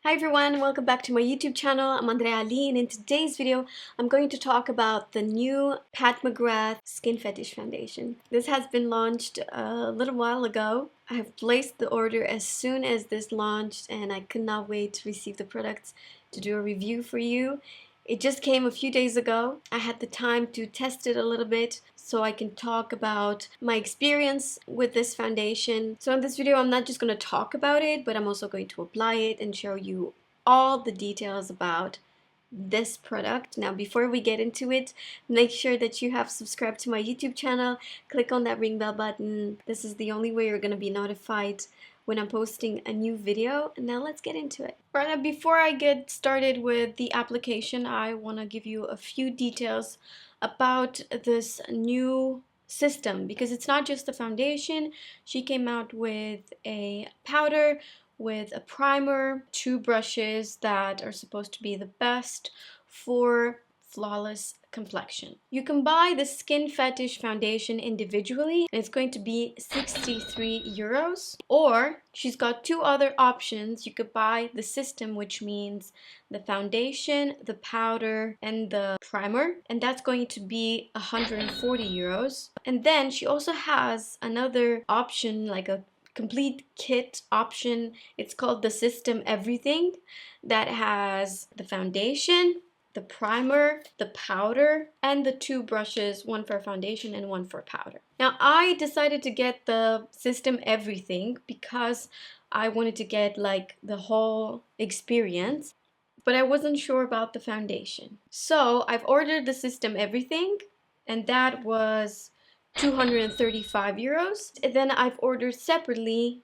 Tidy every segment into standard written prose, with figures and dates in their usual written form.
Hi everyone, welcome back to my YouTube channel. I'm Andreea, and in today's video I'm going to talk about the new Mcgrath Skin Fetish Foundation. This has been launched a little while ago. I have placed the order as soon as this launched and I could not wait to receive the products to do a review for you. It just came a few days ago. I had the time to test it a little bit so I can talk about my experience with this foundation. So in this video, I'm not just going to talk about it, but I'm also going to apply it and show you all the details about this product. Now, before we get into it, make sure that you have subscribed to my YouTube channel. Click on that ring bell button. This is the only way you're going to be notified when I'm posting a new video. And now let's get into it. Right now, before I get started with the application, I want to give you a few details about this new system because it's not just a foundation. She came out with a powder, with a primer, two brushes that are supposed to be the best for flawless complexion. You can buy the Skin Fetish foundation individually and it's going to be 63 euros, or she's got two other options. You could buy the system, which means the foundation, the powder, and the primer, and that's going to be 140 euros. And then she also has another option, like a complete kit option. It's called the System Everything, that has the foundation, the primer, the powder, and the two brushes, one for foundation and one for powder. Now, I decided to get the System Everything because I wanted to get like the whole experience, but I wasn't sure about the foundation. So I've ordered the System Everything, and that was 235 euros. And then I've ordered separately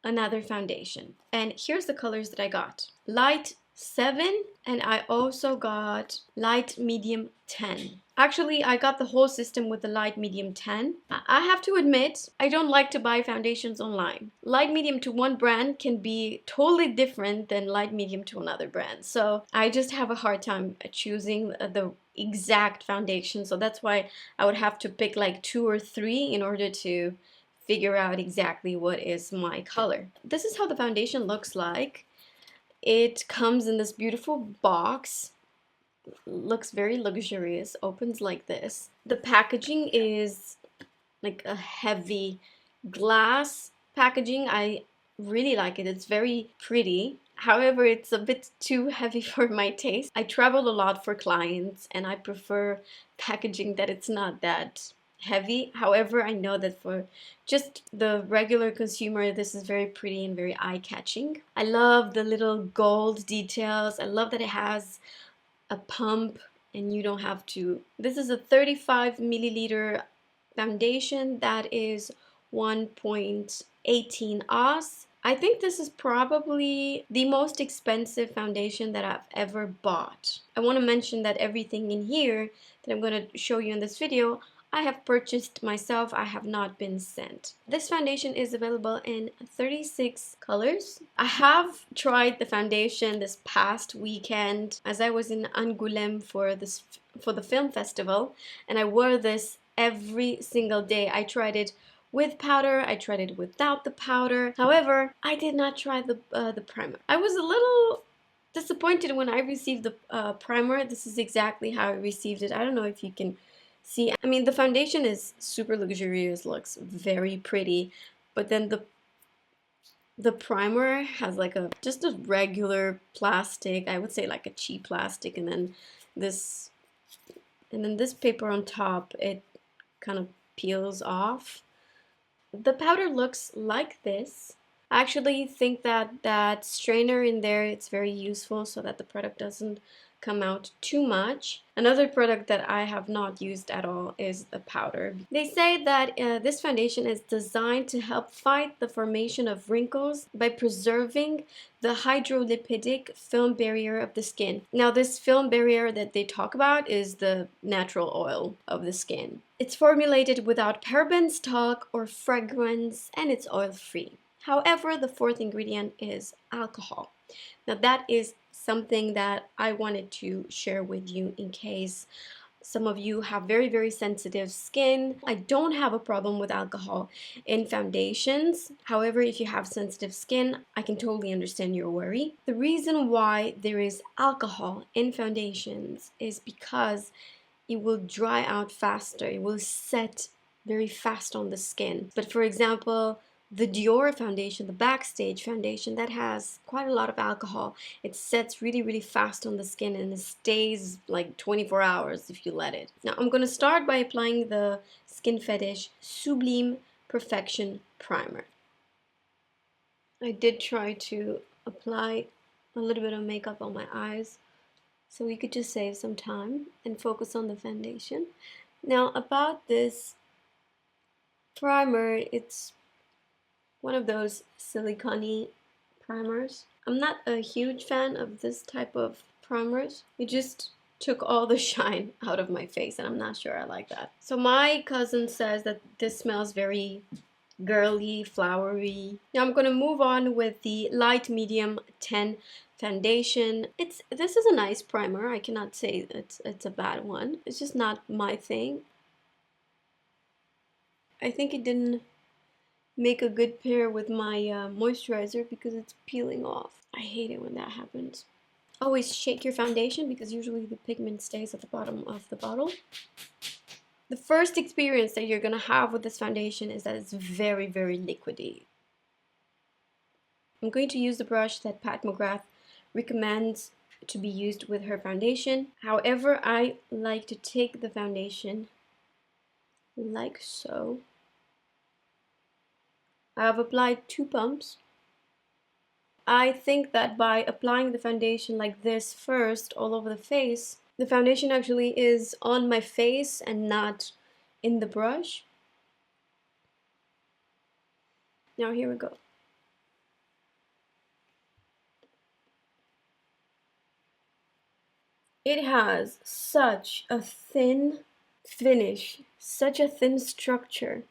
another foundation. And here's the colors that I got. Light 7, and I also got light medium 10. Actually, I got the whole system with the light medium 10. I have to admit, I don't like to buy foundations online. Light medium to one brand can be totally different than light medium to another brand. So I just have a hard time choosing the exact foundation. So that's why I would have to pick like 2 or 3 in order to figure out exactly what is my color. This is how the foundation looks like. It comes in this beautiful box. Looks very luxurious. Opens like this. The packaging is like a heavy glass packaging. I really like it. It's very pretty. However, it's a bit too heavy for my taste. I travel a lot for clients and I prefer packaging that it's not that heavy. However, I know that for just the regular consumer, this is very pretty and very eye-catching. I love the little gold details. I love that it has a pump and you don't have to. This is a 35 milliliter foundation that is 1.18 Oz. I think this is probably the most expensive foundation that I've ever bought. I want to mention that everything in here that I'm going to show you in this video, I have purchased myself. I have not been sent. This foundation is available in 36 colors. I have tried the foundation this past weekend as I was in Angoulême for the film festival, and I wore this every single day. I tried it with powder, I tried it without the powder. However, I did not try the primer. I was a little disappointed when I received the primer. This is exactly how I received it. I don't know if you can see. I mean, the foundation is super luxurious, looks very pretty, but then the primer has like just a regular plastic, I would say like a cheap plastic, and then this paper on top, it kind of peels off. The powder looks like this. I actually think that that strainer in there, it's very useful so that the product doesn't come out too much. Another product that I have not used at all is the powder. They say that this foundation is designed to help fight the formation of wrinkles by preserving the hydrolipidic film barrier of the skin. Now, this film barrier that they talk about is the natural oil of the skin. It's formulated without parabens, talc, or fragrance, and it's oil-free. However, the fourth ingredient is alcohol. Now, that is something that I wanted to share with you in case Some of you have very sensitive skin. I don't have a problem with alcohol in foundations. However, if you have sensitive skin, I can totally understand your worry. The reason why there is alcohol in foundations is because it will dry out faster. It will set very fast on the skin. But for example, the Dior foundation, the Backstage foundation, that has quite a lot of alcohol. It sets really fast on the skin and it stays like 24 hours if you let it. Now I'm going to start by applying the Skin Fetish Sublime Perfection Primer. I did try to apply a little bit of makeup on my eyes so we could just save some time and focus on the foundation. Now about this primer, it's one of those silicone primers. I'm not a huge fan of this type of primers. It just took all the shine out of my face and I'm not sure I like that. So my cousin says that this smells very girly, flowery. Now I'm gonna move on with the Light Medium 10 foundation. This is a nice primer. I cannot say it's a bad one. It's just not my thing. I think it didn't make a good pair with my moisturizer because it's peeling off. I hate it when that happens. Always shake your foundation because usually the pigment stays at the bottom of the bottle. The first experience that you're gonna have with this foundation is that it's very liquidy. I'm going to use the brush that Pat McGrath recommends to be used with her foundation. However, I like to take the foundation like so. I have applied 2 pumps. I think that by applying the foundation like this first all over the face, the foundation actually is on my face and not in the brush. Now here we go. It has such a thin finish, such a thin structure.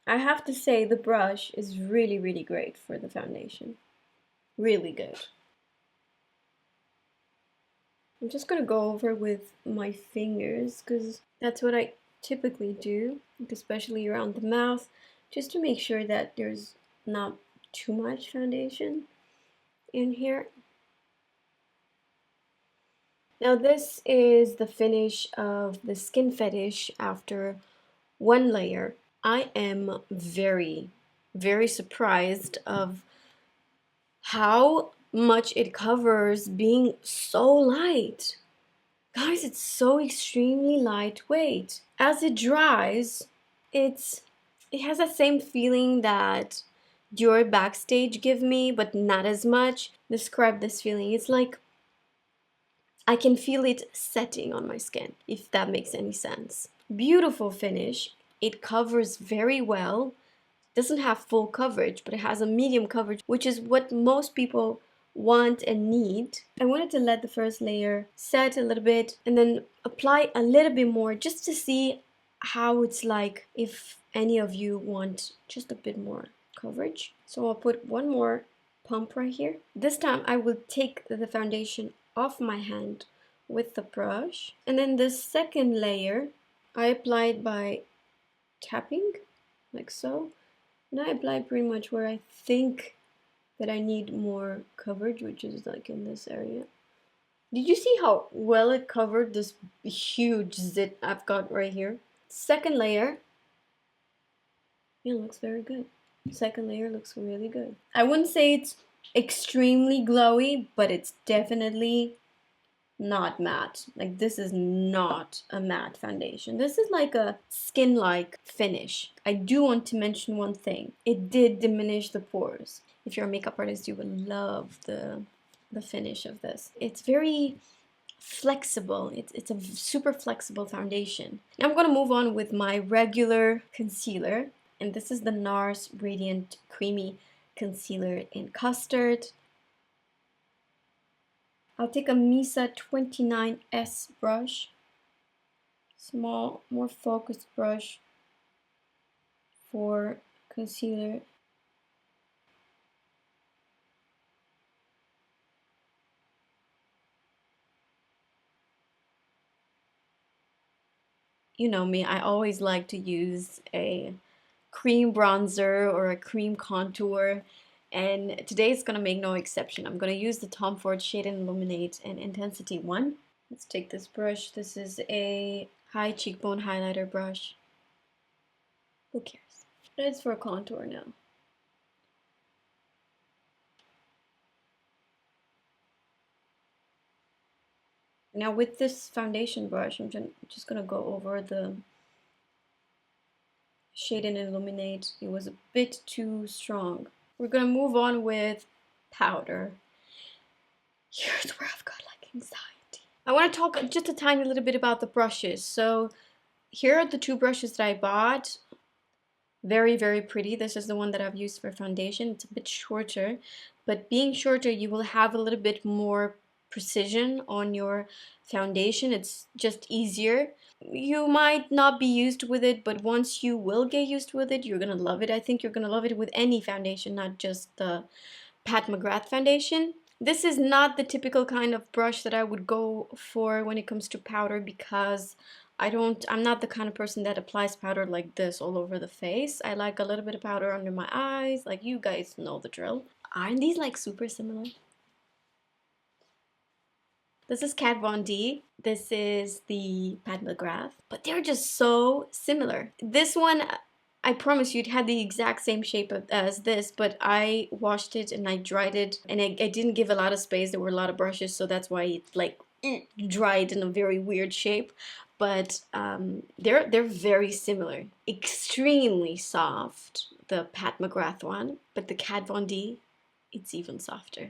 I have to say the brush is really great for the foundation. Really good. I'm just gonna go over with my fingers because that's what I typically do, especially around the mouth, just to make sure that there's not too much foundation in here. Now this is the finish of the Skin Fetish after 1 layer. I am very surprised of how much it covers being so light. Guys, it's so extremely lightweight. As it dries, it has that same feeling that your Backstage give me, but not as much. Describe this feeling. It's like I can feel it setting on my skin, if that makes any sense. Beautiful finish. It covers very well. Doesn't have full coverage, but it has a medium coverage, which is what most people want and need. I wanted to let the first layer set a little bit and then apply a little bit more just to see how it's like if any of you want just a bit more coverage. So I'll put 1 more pump right here. This time I will take the foundation off my hand with the brush, and then the second layer I applied by tapping like so. And I apply pretty much where I think that I need more coverage, which is like in this area. Did you see how well it covered this huge zit I've got right here? Second layer, it looks very good. Second layer looks really good. I wouldn't say it's extremely glowy, but it's definitely not matte. Like, this is not a matte foundation. This is like a skin-like finish. I do want to mention one thing. It did diminish the pores. If you're a makeup artist, you would love the finish of this. It's very flexible. It's a super flexible foundation. Now I'm gonna move on with my regular concealer, and this is the NARS Radiant Creamy Concealer in Custard. I'll take a Misa 29S brush, small, more focused brush for concealer. You know me, I always like to use a cream bronzer or a cream contour, and today's gonna make no exception. I'm gonna use the Tom Ford Shade and Illuminate and Intensity 1. Let's take this brush. This is a high cheekbone highlighter brush. Who cares? It's for contour now. Now with this foundation brush, I'm just gonna go over the Shade and Illuminate. It was a bit too strong. We're gonna move on with powder. Here's where I've got like anxiety. I want to talk just a tiny little bit about the brushes. So here are the two brushes that I bought. Very, very pretty. This is the one that I've used for foundation. It's a bit shorter, but being shorter, you will have a little bit more precision on your foundation. It's just easier. You might not be used with it, but once you will get used with it, you're gonna love it. I think you're gonna love it with any foundation, not just the Pat McGrath foundation. This is not the typical kind of brush that I would go for when it comes to powder, because I'm not the kind of person that applies powder like this all over the face. I like a little bit of powder under my eyes. Like, you guys know the drill. Aren't these like super similar? This is Kat Von D. This is the Pat McGrath. But they're just so similar. This one, I promise you, it had the exact same shape as this, but I washed it and I dried it, and I didn't give a lot of space. There were a lot of brushes, so that's why it like dried in a very weird shape. But they're very similar. Extremely soft, the Pat McGrath one, but the Kat Von D, it's even softer.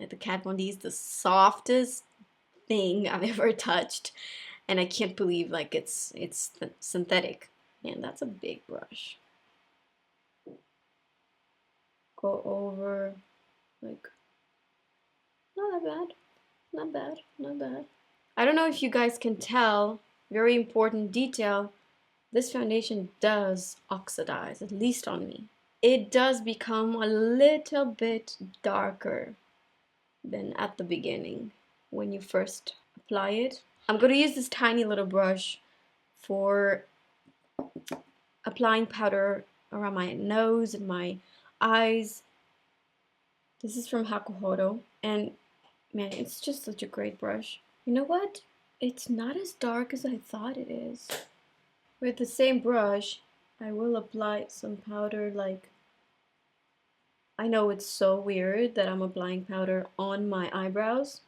Like, the Kat Von D is the softest thing I've ever touched, and I can't believe like it's synthetic. And that's a big brush. Go over, like, not that bad, not bad, not bad. I don't know if you guys can tell, very important detail, this foundation does oxidize, at least on me. It does become a little bit darker than at the beginning when you first apply it. I'm going to use this tiny little brush for applying powder around my nose and my eyes. This is from Hakuhodo, and man, it's just such a great brush. You know what? It's not as dark as I thought it is. With the same brush, I will apply some powder. Like, I know it's so weird that I'm applying powder on my eyebrows,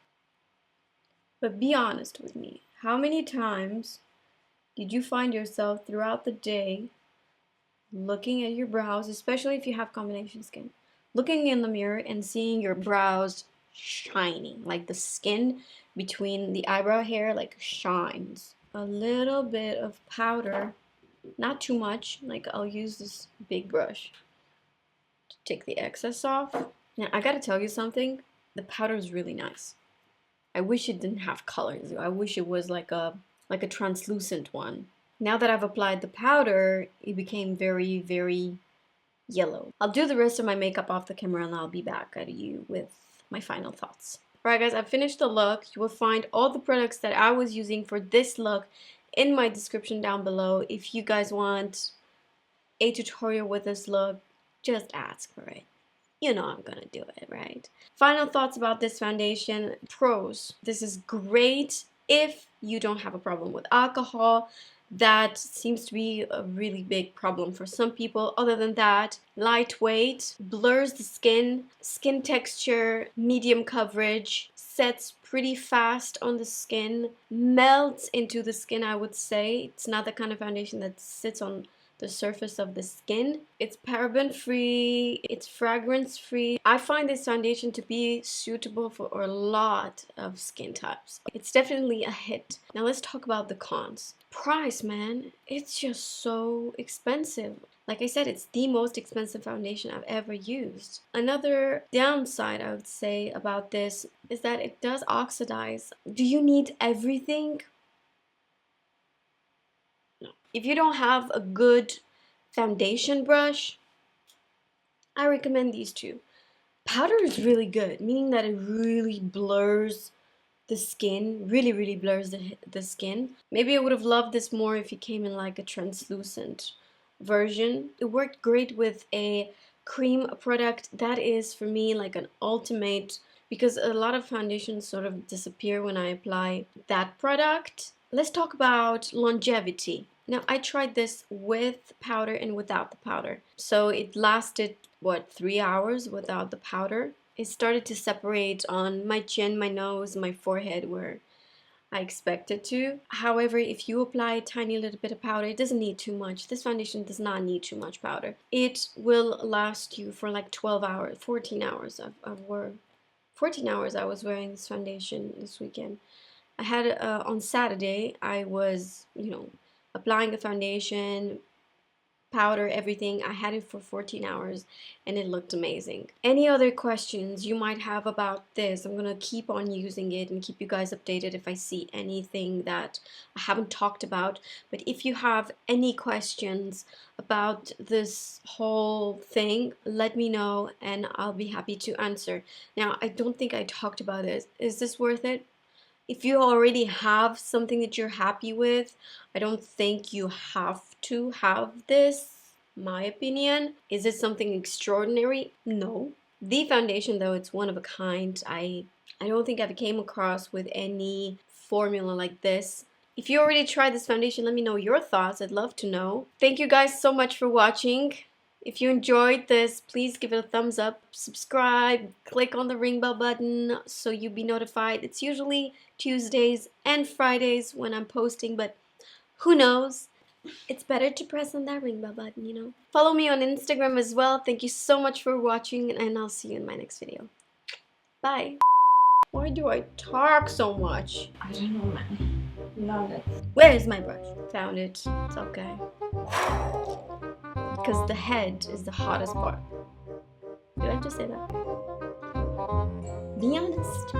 but be honest with me. How many times did you find yourself throughout the day looking at your brows, especially if you have combination skin, looking in the mirror and seeing your brows shining, like the skin between the eyebrow hair like shines? A little bit of powder, not too much, like I'll use this big brush to take the excess off. Now I gotta tell you something, the powder is really nice. I wish it didn't have colors. I wish it was like a translucent one. Now that I've applied the powder, it became very, very yellow. I'll do the rest of my makeup off the camera and I'll be back at you with my final thoughts. Alright guys, I've finished the look. You will find all the products that I was using for this look in my description down below. If you guys want a tutorial with this look, just ask for it. You know I'm gonna do it, right? Final thoughts about this foundation. Pros. This is great if you don't have a problem with alcohol. That seems to be a really big problem for some people. Other than that, lightweight, blurs the skin texture, medium coverage, sets pretty fast on the skin, melts into the skin, I would say. It's not the kind of foundation that sits on the surface of the skin. It's paraben free, it's fragrance free. I find this foundation to be suitable for a lot of skin types. It's definitely a hit. Now let's talk about the cons. Price, man, it's just so expensive. Like I said, it's the most expensive foundation I've ever used. Another downside I would say about this is that it does oxidize. Do you need everything? No. If you don't have a good foundation brush, I recommend these two. Powder is really good, meaning that it really blurs the skin, really blurs the skin. Maybe I would have loved this more if it came in like a translucent version. It worked great with a cream product. That is for me like an ultimate, because a lot of foundations sort of disappear when I apply that product. Let's talk about longevity. Now I tried this with powder and without the powder. So it lasted, what, 3 hours without the powder. It started to separate on my chin, my nose, my forehead where I expected to. However, if you apply a tiny little bit of powder, it doesn't need too much. This foundation does not need too much powder. It will last you for like 12 hours, 14 hours. 14 hours I was wearing this foundation this weekend. I had on Saturday, I was, applying the foundation, powder, everything. I had it for 14 hours and it looked amazing. Any other questions you might have about this? I'm gonna keep on using it and keep you guys updated if I see anything that I haven't talked about. But if you have any questions about this whole thing, let me know and I'll be happy to answer. Now, I don't think I talked about this. Is this worth it? If you already have something that you're happy with, I don't think you have to have this, my opinion. Is it something extraordinary? No. The foundation, though, it's one of a kind. I don't think I've came across with any formula like this. If you already tried this foundation, let me know your thoughts. I'd love to know. Thank you guys so much for watching. If you enjoyed this, please give it a thumbs up, subscribe, click on the ring bell button so you'll be notified. It's usually Tuesdays and Fridays when I'm posting, but who knows? It's better to press on that ring bell button. Follow me on Instagram as well. Thank you so much for watching, and I'll see you in my next video. Bye. Why do I talk so much? I don't know, man. Love it. Where is my brush? Found it. It's okay. Because the head is the hottest part. Did I just say that? Be honest.